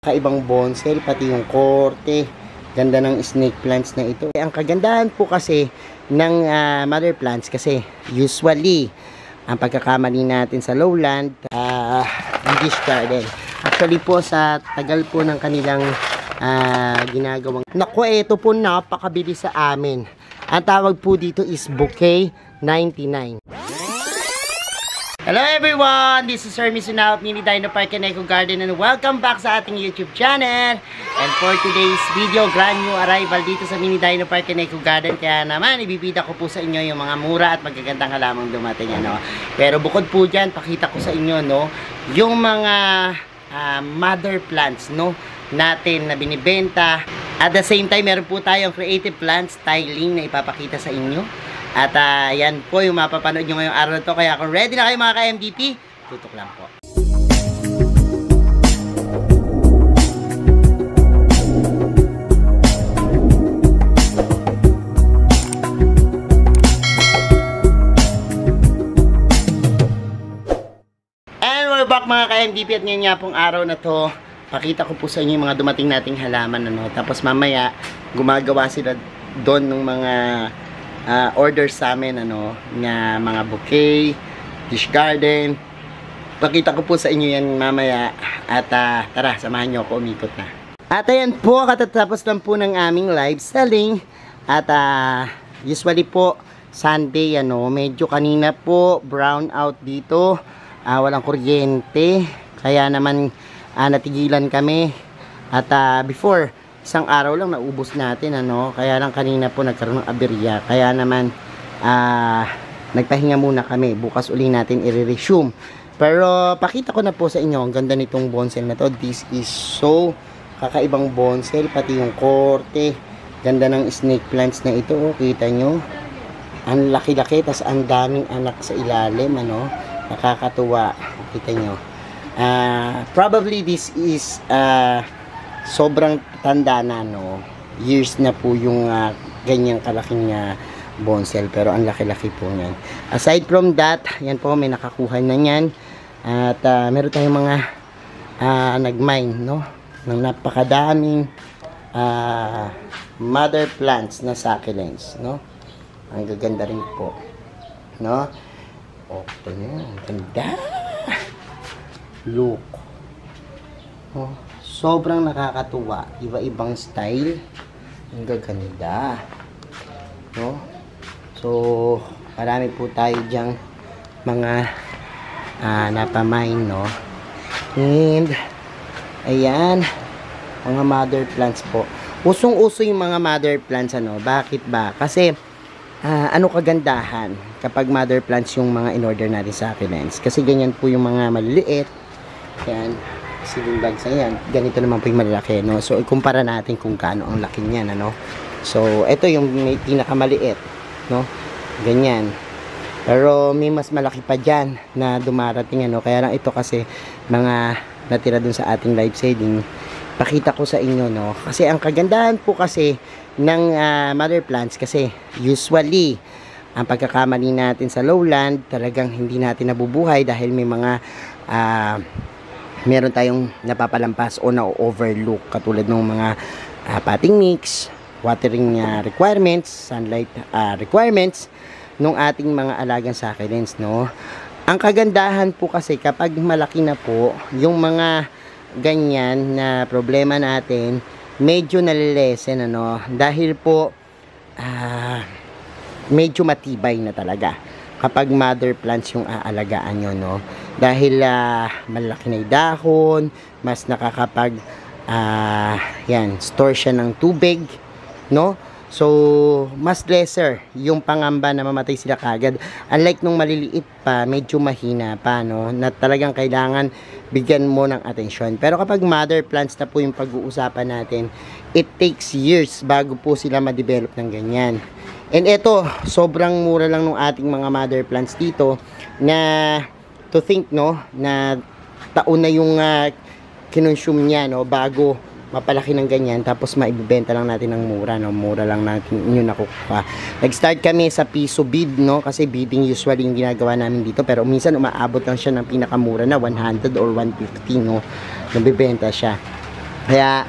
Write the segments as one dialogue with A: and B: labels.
A: Kaibang bonsai, pati yung korte. Ganda ng snake plants na ito. Ang kagandahan po kasi ng mother plants kasi usually ang pagkakamali natin sa lowland, English garden. Actually po sa tagal po ng kanilang ginagawang. Naku, ito po napakabilis sa amin. Ang tawag po dito is Bouquet 99. Hello everyone! This is Sir Misunaut, Mini Dino Park and Eco Garden, and welcome back sa ating YouTube channel. And for today's video, grand new arrival dito sa Mini Dino Park and Eco Garden. Kaya naman, ibibida ko po sa inyo yung mga mura at magagandang halamang dumating. Ano? Pero bukod po dyan, pakita ko sa inyo no, yung mga mother plants no, natin na binibenta. At the same time, meron po tayong creative plant styling na ipapakita sa inyo. At yan po yung mapapanood nyo ngayong araw na to. Kaya kung ready na kayo mga ka-MDP, tutok lang po. And we're back mga ka-MDP at ngayon nga pong araw na to, pakita ko po sa inyo yung mga dumating nating halaman. Ano? Tapos mamaya, gumagawa sila doon ng mga orders sa amin, ano, na mga bouquet, dish garden. Pakita ko po sa inyo yan mamaya. At tara, samahan nyo ako, umikot na. At ayan po, katatapos lang po ng aming live selling. At usually po, Sunday, ano, medyo kanina po, brown out dito. Walang kuryente. Kaya naman, natigilan kami. At before, isang araw lang naubos natin, ano, kaya lang kanina po nagkaroon ng aberya, kaya naman nagpahinga muna kami, bukas uli natin i-resume. Pero pakita ko na po sa inyo ang ganda nitong bonsai na to. This is so kakaibang bonsai, pati yung korte, ganda ng snake plants na ito, oh, kita nyo, ang laki-laki, tas ang daming anak sa ilalim, ano, nakakatuwa, kita nyo. Probably this is sobrang tanda na, no, years na po yung ganyang kalaking bonsai, pero ang laki-laki po yan. Aside from that, yan po, may nakakuha na yan. At meron tayong mga nag-mine, no, ng napakadaming mother plants na succulents, no. Ang gaganda rin po, no. Oh, ito nyo, ang ganda. Look. Oh, sobrang nakakatuwa, iba-ibang style, ang gaganda, no? So marami po tayo dyang mga napamine, no? And ayan, mga mother plants po, usong-uso yung mga mother plants, ano? Bakit ba? Kasi ano kagandahan kapag mother plants yung mga in-order natin sa succulents, kasi ganyan po yung mga maliliit, yan, seeding bags na yan, ganito naman po yung malaki, no? So ikumpara natin kung gaano ang laki niyan, ano? So ito yung may pinakamaliit, no? Ganyan. Pero may mas malaki pa dyan na dumarating, ano? Kaya lang ito kasi mga natira dun sa ating live selling, pakita ko sa inyo, no? Kasi ang kagandahan po kasi ng mother plants kasi usually ang pagkakamali natin sa lowland, talagang hindi natin nabubuhay dahil may mga meron tayong napapalampas o na-overlook, katulad ng mga potting mix, watering requirements, sunlight requirements ng ating mga alagang succulents, no? Ang kagandahan po kasi kapag malaki na po yung mga ganyan na problema natin, medyo nalilesen, ano, dahil po medyo matibay na talaga kapag mother plants yung aalagaan nyo, no? Dahil malaki na yung dahon, mas nakakapag yan, store siya ng tubig, no? So mas lesser yung pangamba na mamatay sila kagad, unlike nung maliliit pa, medyo mahina pa, no, na talagang kailangan bigyan mo ng atensyon. Pero kapag mother plants na po yung pag-uusapan natin, it takes years bago po sila ma-develop ng ganyan. And ito, sobrang mura lang ng ating mga mother plants dito, na to think, no, na taon na yung kinonsume niya, no, bago mapalaki ng ganyan, tapos maibibenta lang natin ng mura, no, mura lang natin yun nakukuha. Nag-start kami sa piso bid, no, kasi bidding usually yung ginagawa namin dito, pero minsan umaabot lang siya ng pinakamura na 100 or 150, no, nabibenta siya. Kaya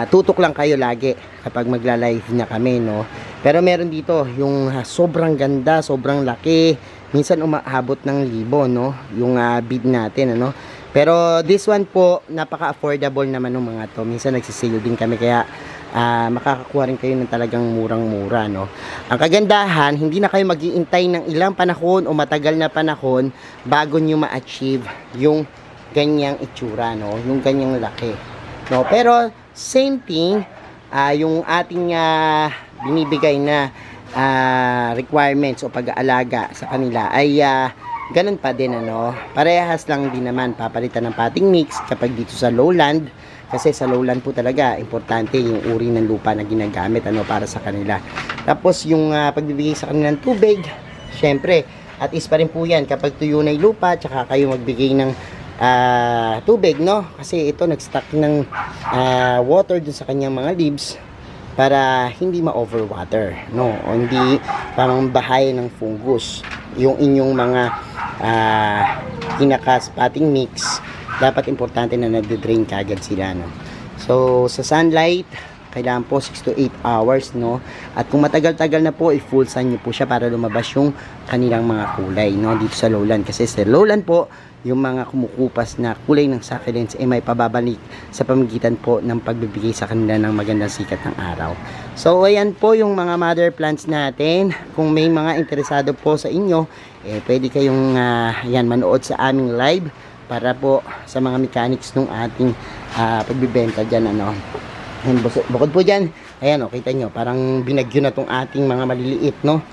A: tutok lang kayo lagi kapag magla-live na kami, no. Pero meron dito yung sobrang ganda, sobrang laki, minsan umaabot ng 1,000, no, yung bid natin, ano. Pero this one po, napaka-affordable naman ng mga to. Minsan nagsisale din kami, kaya makakakuha rin kayo ng talagang murang-mura, no. Ang kagandahan, hindi na kayo mag-iintay ng ilang panahon o matagal na panahon bago nyo ma-achieve yung ganyang itsura, no, yung ganyang laki, no. Pero same thing, yung ating binibigay na requirements o pag-aalaga sa kanila ay ganun pa din, ano. Parehas lang din naman, papalitan ng potting mix kapag dito sa lowland, kasi sa lowland po talaga importante yung uri ng lupa na ginagamit, ano, para sa kanila. Tapos yung pagbibigay sa kanila ng tubig, syempre at is pa rin po yan kapag tuyo na yung lupa, tsaka kayo magbigay ng tubig, no, kasi ito nag-stock ng water dun sa kanyang mga leaves para hindi ma-overwater, no, o hindi parang bahay ng fungus yung inyong mga potting mix. Dapat importante na nagde-drain kagad sila, no. So sa sunlight kailangan po 6 to 8 hours, no, at kung matagal-tagal na po, i-full sun nyo po siya para lumabas yung kanilang mga kulay, no, dito sa lowland. Kasi sa lowland po, yung mga kumukupas na kulay ng succulents ay may pababalik sa pamamagitan po ng pagbibigay sa kanila ng magandang sikat ng araw. So ayan po yung mga mother plants natin. Kung may mga interesado po sa inyo, pwede kayong yan, manood sa aming live para po sa mga mechanics ng ating pagbibenta dyan, ano. And bukod po dyan, ayan, kita nyo, parang binagyo na tong ating mga maliliit, no.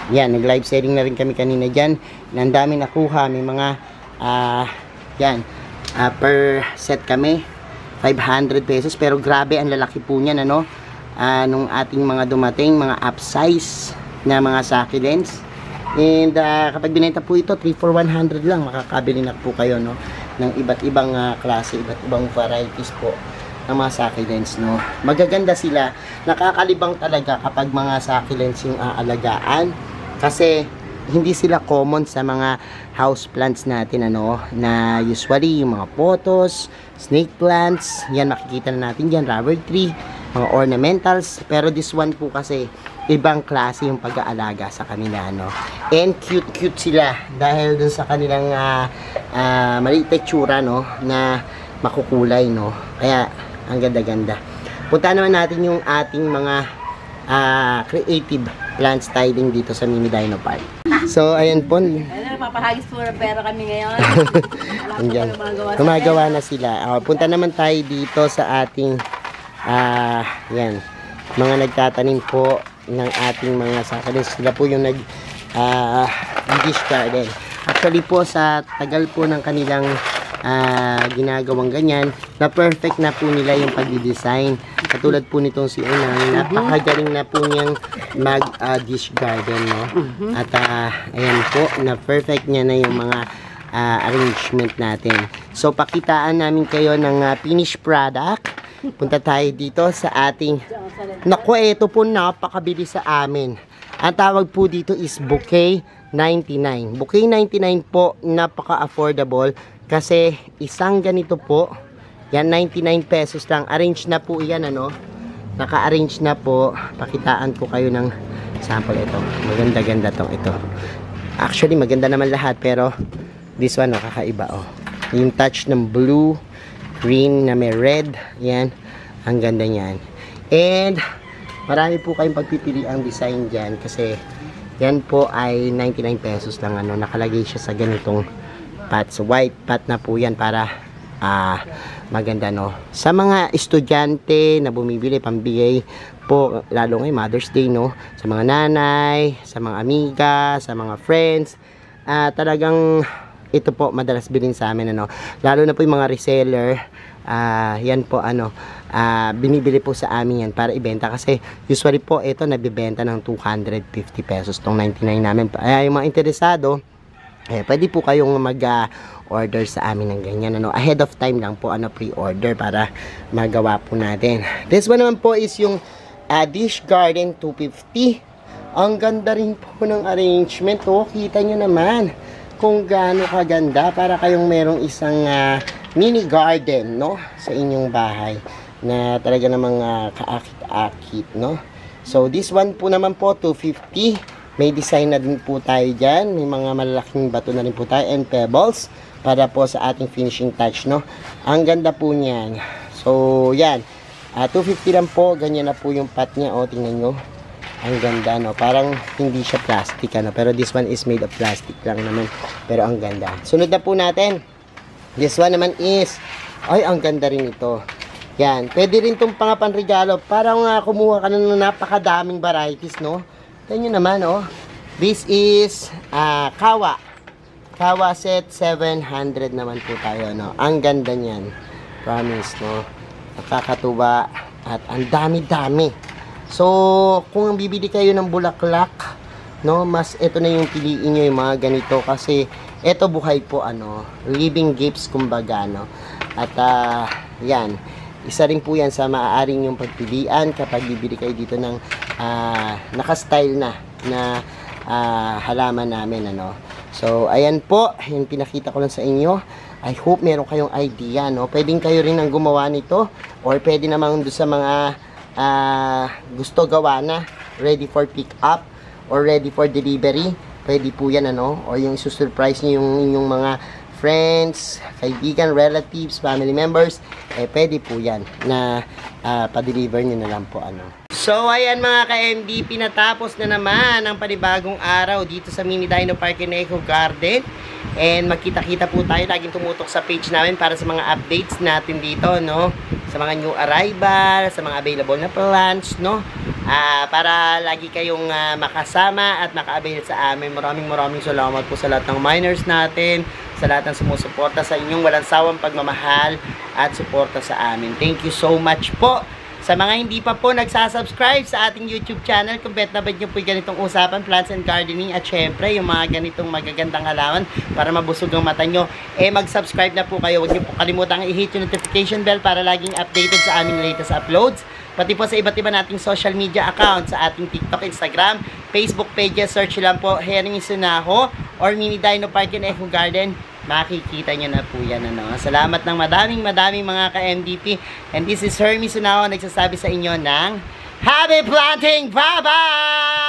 A: Yan, nag-live selling na rin kami kanina dyan. Ang dami nakuha. May mga, yan, per set kami, 500 pesos. Pero grabe, ang lalaki po niyan, ano. Nung ating mga dumating, mga upsize na mga succulents. And kapag binenta po ito, 3 for 100 lang. Makakabili na po kayo, no, ng iba't ibang klase, iba't ibang varieties po ng mga succulents, no. Magaganda sila. Nakakalibang talaga kapag mga succulents yung aalagaan. Kasi hindi sila common sa mga house plants natin, ano, na usually yung mga pothos, snake plants, yan makikita na natin dyan, rubber tree, mga ornamentals. Pero this one po kasi ibang klase yung pag-aalaga sa kanila, no. And cute sila dahil dun sa kanilang maliit na itsura, no, na makukulay, no. Kaya ang ganda-ganda. Punta naman natin yung ating mga creative plant styling dito sa Mini Dino Park. So, ayan po.
B: Papahagis po ng pera kami ngayon.
A: Andyan. Gumagawa na sila. Punta naman tayo dito sa ating yan, mga nagtatanim po ng ating mga succulents. Sila po yung dish garden. Actually po, sa tagal po ng kanilang ginagawang ganyan, na perfect na po nila yung pag-design. Katulad po nitong si Unang, napakagaling na po niyang mag-dish garden, no? At ayan po, na perfect niya na yung mga arrangement natin. So pakitaan namin kayo ng finished product. Punta tayo dito sa ating, naku, ito po napakabili sa amin. Ang tawag po dito is Bouquet 99. Bouquet 99 po, napaka-affordable kasi isang ganito po, yan 99 pesos lang. Arrange na po yan, ano. Naka-arrange na po. Pakitaan ko kayo ng sample ito. Maganda-ganda to, ito. Actually, maganda naman lahat, pero this one, kakaiba, oh. Yung touch ng blue, green na may red, yan. Ang ganda niyan. And marami po kayong pagpipili ang design dyan kasi yan po ay 99 pesos lang, ano. Nakalagay siya sa ganitong pots. White pot na po yan para maganda, no. Sa mga estudyante na bumibili, pambigay po, lalo ngayon Mother's Day, no, sa mga nanay, sa mga amiga, sa mga friends, talagang ito po madalas bilhin sa amin, ano. Lalo na po yung mga reseller, yan po, ano, binibili po sa amin yan para ibenta kasi usually po ito nabibenta ng 250 pesos tong 99 namin. Yung mga interesado, pwede po kayong mag-order sa amin ng ganyan, ano. Ahead of time lang po, ano, pre-order para magawa po natin. This one naman po is yung Dish Garden 250. Ang ganda rin po ng arrangement, oh. Kita nyo naman kung gaano kaganda, para kayong merong isang mini garden, no? Sa inyong bahay na talaga namang kaakit-akit, no? So, this one po naman po, 250. May design na din po tayo dyan. May mga malalaking bato na rin po tayo and pebbles para po sa ating finishing touch, no? Ang ganda po niyan. So, yan. 250 lang po. Ganyan na po yung pot niya. O, tingnan nyo. Ang ganda, no? Parang hindi siya plastic, ano? Pero this one is made of plastic lang naman. Pero ang ganda. Sunod na po natin. This one naman is, ay, ang ganda rin ito. Yan. Pwede rin itong pangapanregalo. Parang kumuha ka na ng napakadaming varieties, no? Ito nyo naman, oh. This is kawa. Kawa set 700 naman po tayo, no? Ang ganda niyan. Promise, no? Nakakatuwa. At ang dami-dami. So, kung bibili kayo ng bulaklak, no? Mas ito na yung piliin nyo yung mga ganito. Kasi, ito buhay po, ano? Living gifts, kumbaga, no? At, yan. Isa rin po yan sa maaaring yung pagpilian kapag bibili kayo dito ng naka-style na halaman namin, ano. So, ayan po, yung pinakita ko lang sa inyo. I hope meron kayong idea, no. Pwedeng kayo rin ang gumawa nito or pwede naman doon sa mga gusto gawa na, ready for pick up or ready for delivery. Pwede po yan, ano. O yung susurprise nyo yung inyong mga friends, kaibigan, relatives, family members, pwede po yan na pa-deliver nyo na lang po, ano. So, ayan mga ka-MDP, natapos na naman ang panibagong araw dito sa Mini Dino Park and Eco Garden. And magkita-kita po tayo, laging tumutok sa page namin para sa mga updates natin dito, no? Sa mga new arrival, sa mga available na plants, no? Para lagi kayong makasama at maka-avail sa amin. Maraming salamat po sa lahat ng miners natin, sa lahat ng sumusuporta sa inyong walang sawang pagmamahal at suporta sa amin. Thank you so much po. Sa mga hindi pa po nagsasubscribe sa ating YouTube channel, kung bet na bet nyo po yung ganitong usapan, plants and gardening, at syempre yung mga ganitong magagandang halaman para mabusog ang mata nyo, mag-subscribe na po kayo. Huwag nyo po kalimutang i-hit yung notification bell para laging updated sa aming latest uploads. Pati po sa iba't iba nating social media accounts, sa ating TikTok, Instagram, Facebook pages, search lang po Hermie Sunaho or Mini Dino Park and Eco Garden. Makikita nyo na po yan, ano. Salamat ng madaming mga ka-MDP. And this is Hermie Sunaho, nagsasabi sa inyo ng Happy Planting! Bye-bye!